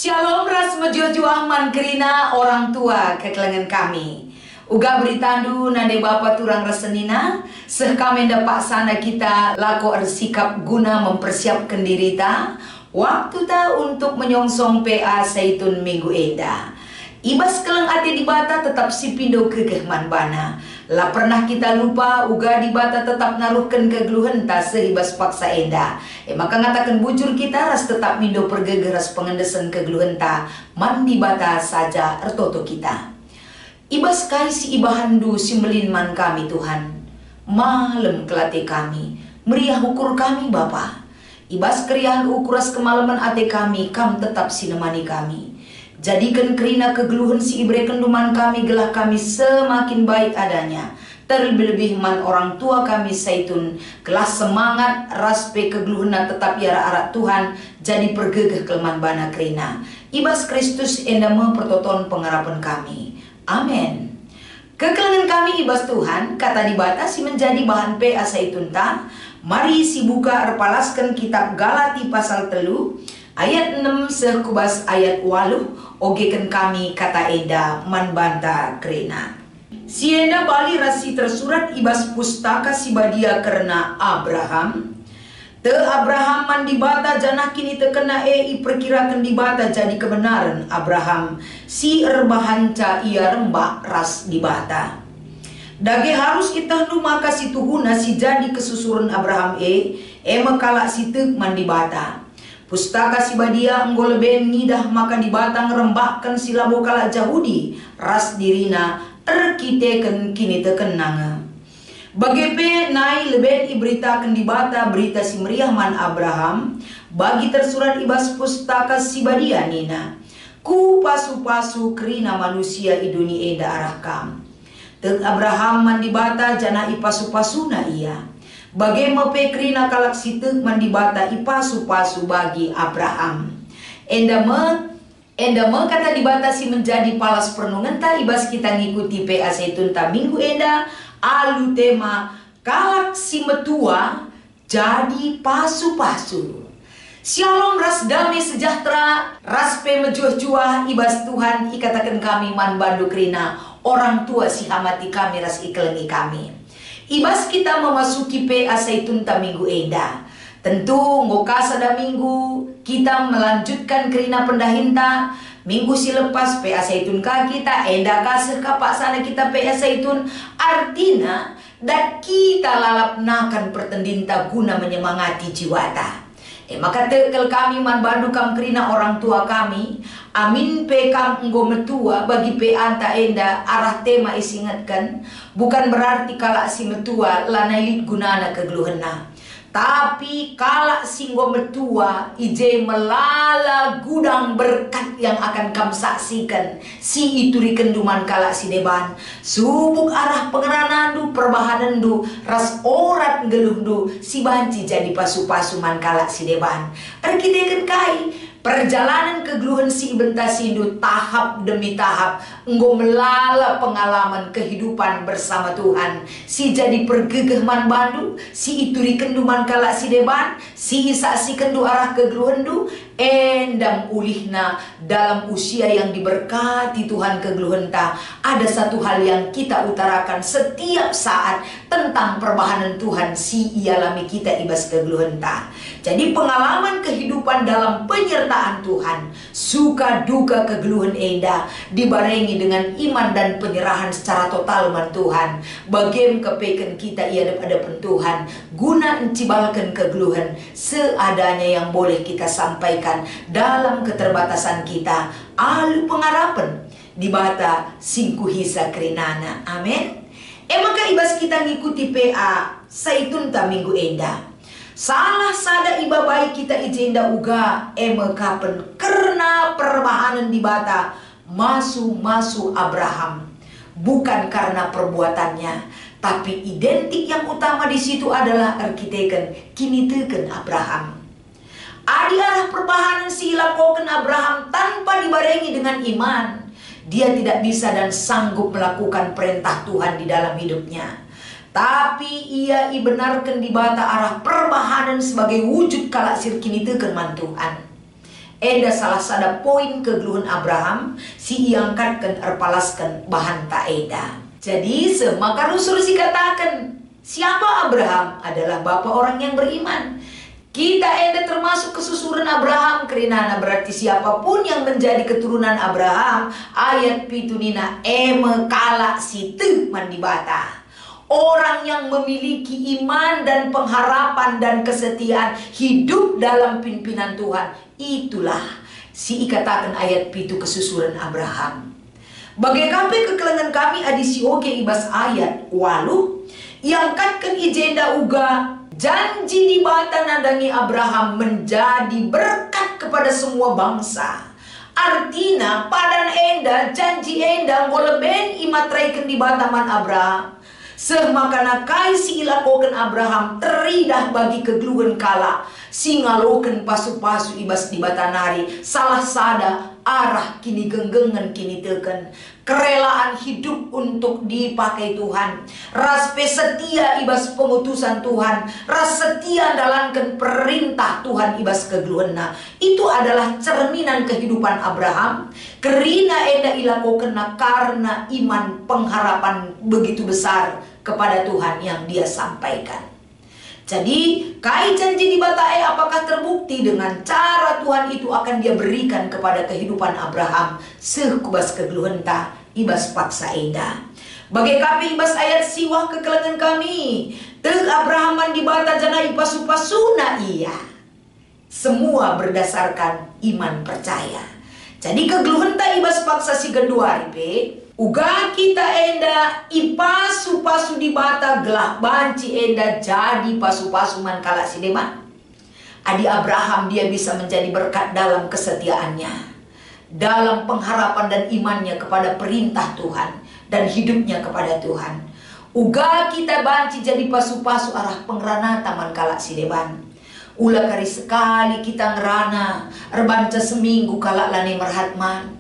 Shalom ras mejuah-juah man kerina orang tua kekelengan kami. Uga beritandu nade bapa turang resenina seh kami dapat sana kita lako ersikap guna mempersiapkan diri ta waktu ta untuk menyongsong PA Zaitun Minggu Enda. Ibas keleng ate di bata tetap sipindo kekehman bana. Lah pernah kita lupa uga di bata tetap naruhkan kegeluhan ta sehibas paksa enda. Maka ngatakan bujur kita ras tetap mindo pergegeras pengendesan kegeluhan ta man di bata saja ertoto kita. Ibas kai si ibahandu si melinman kami Tuhan. Malam kelate kami, meriah ukur kami Bapa. Ibas keriahan ukuras kemalaman ate kami, kam tetap sinemani kami. Jadikan kerina kegeluhan si ibre kenduman kami gelah kami semakin baik adanya. Terlebih-lebih man orang tua kami Zaitun gelah semangat raspe kegeluhan tetap yara arak Tuhan jadi pergegeh kelman bana kerina. Ibas Kristus enda mempertoton pengharapan kami. Amin. Kekelengan kami ibas Tuhan kata dibatasi menjadi bahan PA Zaitun ta. Mari si buka erpalaskan kitab Galati pasal 3 ayat 6 sekubas ayat 8 ogekan kami kata enda manbanta kerina. Si enda bali rasi tersurat ibas pustaka si badia karena Abraham. Te Abraham man dibata janah kini tekena i perkirakan dibata jadi kebenaran Abraham. Si erbahanca ia rembak ras dibata. Dage harus itah nu maka si tuhuna si jadi kesusuran Abraham mekala si tek man dibata. Pustaka si badia enggoleben ngidah maka dibatang rembakkan sila bokala Jahudi ras dirina erkiteken kini tekenanga. Bagepe nai leben iberitakan dibata berita si meriah man Abraham bagi tersurat ibas pustaka si badia nina. Ku pasu-pasu kerina manusia i dunia eda arah kam. Tek Abraham man dibata jana ipasu-pasuna ia. Bagaimana pekrina kalak sitek mandibata ipasu-pasu bagi Abraham. Enda kata dibatasi menjadi palas pernungan ta ibas kita ngikuti PA Zaitun ta minggu enda alu tema kalak si metua jadi pasu-pasu. Shalom ras damai sejahtera ras pe mejuah-juah ibas Tuhan ikatakan kami man bandu krina orang tua si hamati kami ras ikelengi kami. Ibas kita memasuki PA Zaitun ta minggu enda. Tentu ngokasa da minggu kita melanjutkan kerina pendahinta. Minggu si lepas PA Zaitun ka kita enda kasih kapak sana kita PA Zaitun. Artinya dan kita lalap nakan pertendinta guna menyemangati jiwata. Maka tekel kami man bandu kam kerina orang tua kami. Amin pe kam enggo metua bagi pe anta enda arah tema isingatkan. Bukan berarti kalak si metua lanailit gunana kegeluhena. Tapi kalak singgo metua ije melala gudang berkat yang akan kam saksikan. Si ituri kenduman kalak si deban. Subuk arah pengeranandu perbahanandu ras orat ngeluhdu si banci jadi pasu-pasuman kalak si deban. Arkiteken kai. Perjalanan kegeluhan si bentasindu tahap demi tahap enggo melala pengalaman kehidupan bersama Tuhan. Si jadi pergegeh man bandu, si ituri kenduman kalak si deban, si saksi kendu arah kegeluhandu, endam ulihna dalam usia yang diberkati Tuhan kegeluhan ta. Ada satu hal yang kita utarakan setiap saat tentang perbahanan Tuhan si ialami kita ibas kegeluhan ta. Jadi pengalaman kehidupan dalam penyertaan Tuhan, suka duka kegeluhan enda dibarengi dengan iman dan penyerahan secara total man Tuhan. Bagem kepeken kita ia hadapan Tuhan, guna encibalkan kegeluhan seadanya yang boleh kita sampaikan dalam keterbatasan kita. Alu pengharapan di bata singku hisa kerinana. Amin. Maka ibas kita ngikuti PA Zaitun ta minggu enda. Salah sada iba baik kita ijenda uga kapan karena perbahanan di bata masu Abraham bukan karena perbuatannya tapi identik yang utama di situ adalah arkiteken kini teken Abraham. Adi arah perbahanan si lakoken Abraham tanpa dibarengi dengan iman. Dia tidak bisa dan sanggup melakukan perintah Tuhan di dalam hidupnya. Tapi ia ibenarkan di bata arah perbahanan sebagai wujud kalak sirkini teken man Tuhan. Eda salah sada poin kegeluhan Abraham, si iangkatkan erpalaskan bahan tak eda. Jadi semaka rusul si katakan, siapa Abraham? Adalah bapa orang yang beriman. Kita eda termasuk kesusuran Abraham, kerana berarti siapapun yang menjadi keturunan Abraham, ayat pitunina eme kala situ mandibata. Orang yang memiliki iman dan pengharapan dan kesetiaan hidup dalam pimpinan Tuhan, itulah si ikatakan ayat pitu kesusuran Abraham. Bagai kape kekelengan kami adisi oge ibas ayat walu yang katkan ijenda uga janji di bata nadangi Abraham menjadi berkat kepada semua bangsa. Artinya padan enda janji enda ngoleben imatraikan di bataman Abraham. Semakana kai si ilakoken Abraham teridah bagi kegeluhan kala si ngaloken pasu-pasu ibas di batanari salah sada arah kini genggengan kini teken kerelaan hidup untuk dipakai Tuhan, raspe setia ibas pengutusan Tuhan, ras setia dalankan perintah Tuhan ibas kegeluhanna. Itu adalah cerminan kehidupan Abraham. Kerina eda ilakokena karena iman pengharapan begitu besar kepada Tuhan yang dia sampaikan. Jadi kai janji di batae apakah terbukti dengan cara Tuhan itu akan dia berikan kepada kehidupan Abraham sekubas kegeluhan ta ibas paksa eda. Bagai kapi ibas ayat siwah kekelengan kami teg Abrahaman di bata jana ipasu-pasuna iya. Semua berdasarkan iman percaya. Jadi kegeluhan ta ibas paksa si kedua ripe uga kita enda ipasu-pasu di bata gelak banci enda jadi pasu-pasu man kala si deman. Adi Abraham dia bisa menjadi berkat dalam kesetiaannya, dalam pengharapan dan imannya kepada perintah Tuhan dan hidupnya kepada Tuhan. Uga kita banci jadi pasu-pasu arah pengranata man kala si deman. Ula kari sekali kita ngerana rebanca seminggu kala lane merhatman.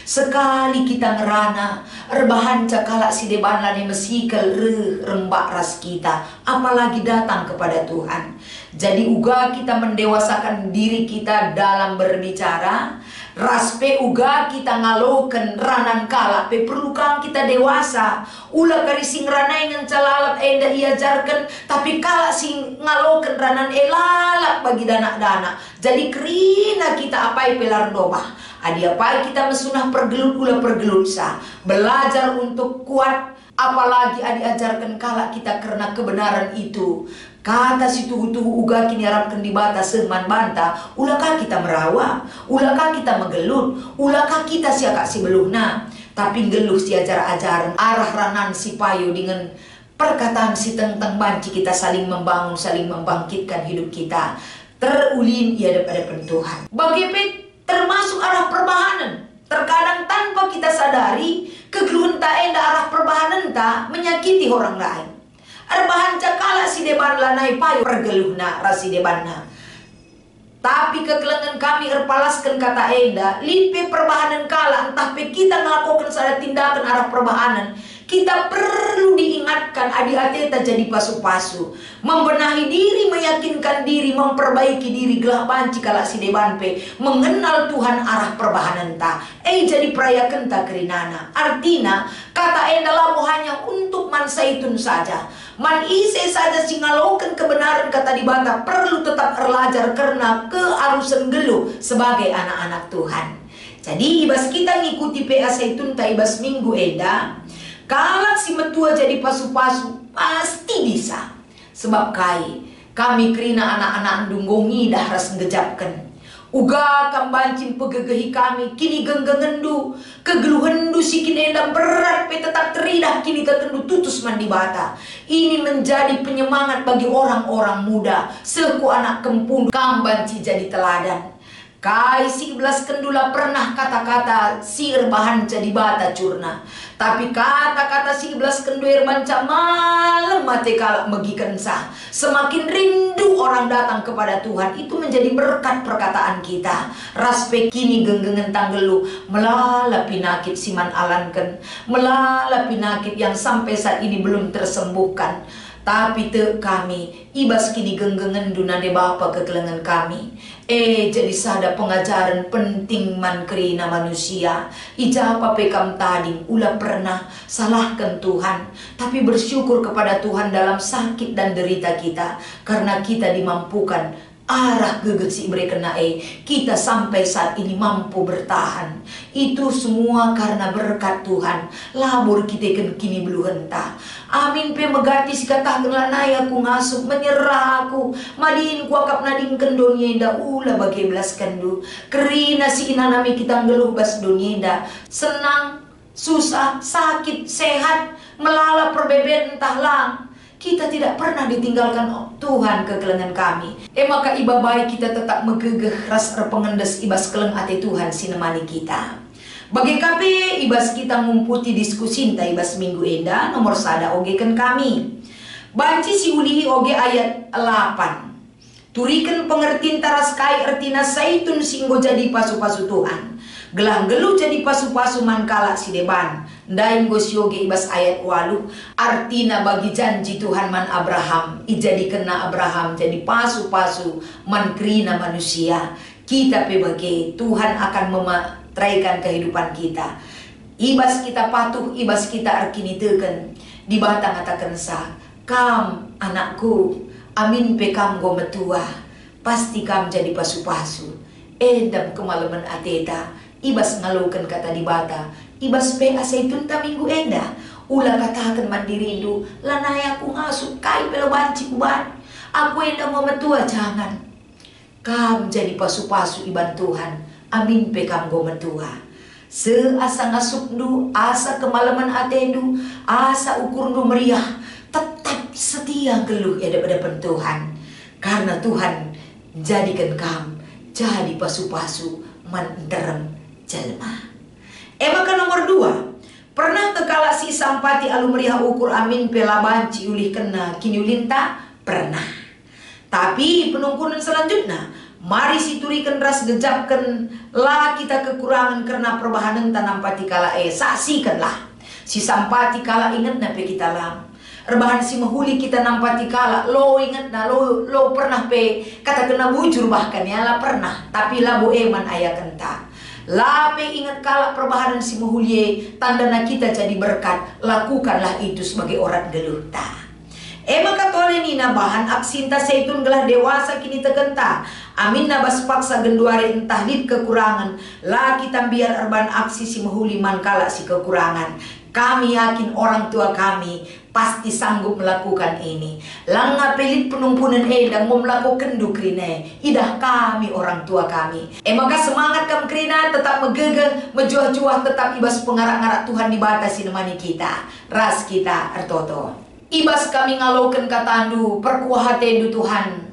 Sekali kita ngerana rebahan cakala si deban lane mesikel rembak ras kita, apalagi datang kepada Tuhan. Jadi uga kita mendewasakan diri kita dalam berbicara, raspe uga kita ngaloken ranan kala pe perlu kang kita dewasa. Ula kari sing ranai ngan calalap enda iajarkan, tapi kala sing ngaloken ranan elalap bagi dana-dana. Jadi kerina kita apai pelar dobah. Adi apai kita mesunah pergelut ula pergelut sa. Belajar untuk kuat. Apalagi adi ajarkan kala kita karena kebenaran itu. Kata si tuhu-tuhu uga kini harapkan di bata seman banta. Ulakah kita merawa? Ulakah kita megelut? Ulakah kita siakak si beluhna? Tapi geluh si ajar-ajaran arah ranan si payo dengan perkataan si tentang banci kita saling membangun, saling membangkitkan hidup kita. Terulin ia daripada Tuhan. Bagi termasuk arah perbahanan. Terkadang tanpa kita sadari kegeluhan tak enda arah perbahanan tak menyakiti orang lain. Arbahan cakala si deban lanai payo pergeluhna rasi debanna. Tapi kekelengan kami erpalaskan kata enda lipe perbahanan kala entah pe kita ngelakukan sada tindakan arah perbahanan. Kita perlu diingatkan adi-ateta jadi pasu-pasu, membenahi diri, meyakinkan diri, memperbaiki diri gelah banci kala si debanpe, mengenal Tuhan arah perbahanan ta. Jadi perayakan ta kerinana. Artinya kata enda labo hanya untuk man saitun saja. Man ise saja singalokan kebenaran kata di bata perlu tetap erlajar karena kearusan gelu sebagai anak-anak Tuhan. Jadi ibas kita ngikuti PA Saitun ta ibas minggu enda. Kalau si metua jadi pasu-pasu pasti bisa. Sebab kami kerina anak-anak dunggongi dah ras ngejapkan. Uga kambancin pegegehi kami kini genggengendu. Kegeluhendu sikin endam berat pe tetap teridah kini kekendu tutus mandi bata. Ini menjadi penyemangat bagi orang-orang muda. Seku anak kempung kambanci jadi teladan. Kai si belas kendula pernah kata-kata si erbahan jadi bata curna. Tapi kata-kata si belas kenduir banca malam mati kalak megikan sah. Semakin rindu orang datang kepada Tuhan. Itu menjadi berkat perkataan kita. Raspe kini genggengen tanggelu. Melala pinakit siman alanken. Melala pinakit yang sampai saat ini belum tersembuhkan. Tapi te kami ibas kini genggengen dunade bapa kekelengan kami. Jadi sada pengajaran penting man kerina manusia. Ija apa pekam tading ulah pernah salahkan Tuhan, tapi bersyukur kepada Tuhan dalam sakit dan derita kita, karena kita dimampukan arah gegesi mereka kita sampai saat ini mampu bertahan. Itu semua karena berkat Tuhan. Labur kita kini belum hentah. Amin pe megati sikatah naya aku ngasup menyerah aku madin kuakap nading kendonyenda ula bagi belas kendu kerina si inanami kita ngeluh bas donyenda senang susah sakit sehat melala perbedaan entah lang. Kita tidak pernah ditinggalkan Tuhan kegelengan kami. Maka iba baik kita tetap megegeh ras pengendes ibas keleng ate Tuhan sinemani kita. Bagi KP ibas kita ngumputi diskusi inta ibas minggu enda nomor sada ogekan kami. Banci si ulihi oge ayat 8. Turikan pengertian taras kai ertina saitun singgo jadi pasu-pasu Tuhan. Gelang gelu jadi pasu-pasu mankala si deban. Dain gosyoge ibas ayat 8 artina bagi janji Tuhan man Abraham ijadi kena Abraham jadi pasu-pasu man krina manusia. Kita bagi Tuhan akan mematraikan kehidupan kita. Ibas kita patuh, ibas kita arkini teken di batang atakan sa kam anakku amin pe kam go metua pasti kam jadi pasu-pasu edam kemalaman ateta ibas ngalukan kata di bata ibas pe asaitun ta minggu enda ulah katakan mandiridu lanaya aku ngasup kai pelo banci kuban aku enda mau metua jangan kam jadi pasu-pasu iban Tuhan amin pe kam go metua seasa ngasupdu asa kemalaman atendu asa ukurdu meriah tetap setia geluh ya daripada Tuhan karena Tuhan jadikan kam jadi pasu-pasu manderem jelma. Maka nomor 2, pernah kekala si sampati alu meriah ukur amin pelabanci ulih kena kini ulinta pernah. Tapi penungkunan selanjutnya mari siturikan ras gejapkan lah kita kekurangan karena perbahanan tanam pati kala saksikanlah si sampati kala ingat nape kita lang rebahan si mahuli kita nampati kala lo ingat na lo pernah pe kata kena bujur bahkan ya lah pernah tapi lah bo eman ayah kenta lape ingat kala perbahanan si mahuli tanda na kita jadi berkat lakukanlah itu sebagai orang geluh ta. Maka tole ni na bahan aksinta seitun gelah dewasa kini tegenta amin na bas paksa genduare entah dit kekurangan lah kita biar erban aksi si mahuli mankala si kekurangan. Kami yakin orang tua kami pasti sanggup melakukan ini. Langa pelit penumpunan edang mau melakukan dukrine. Idah kami orang tua kami. Maka semangat kam krina tetap megegeng, mejuah-juah tetap ibas pengarak-ngarak Tuhan dibatasi nemani kita. Ras kita ertoto. Ibas kami ngaloken katandu perkuah hatendu Tuhan.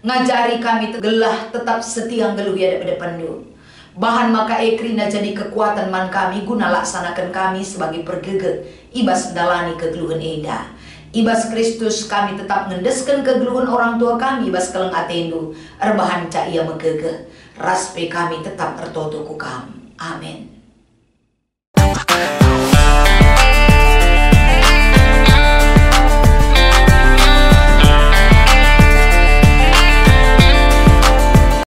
Ngajari kami tegelah tetap setia geluh ya daripada pendu. Bahan maka ekrina jadi kekuatan man kami guna laksanakan kami sebagai pergeget ibas dalani kegeluhan eda. Ibas Kristus kami tetap ngendeskan kegeluhan orang tua kami ibas keleng atendu erbahan cak ia megege raspe kami tetap ertoto ku kam. Amin.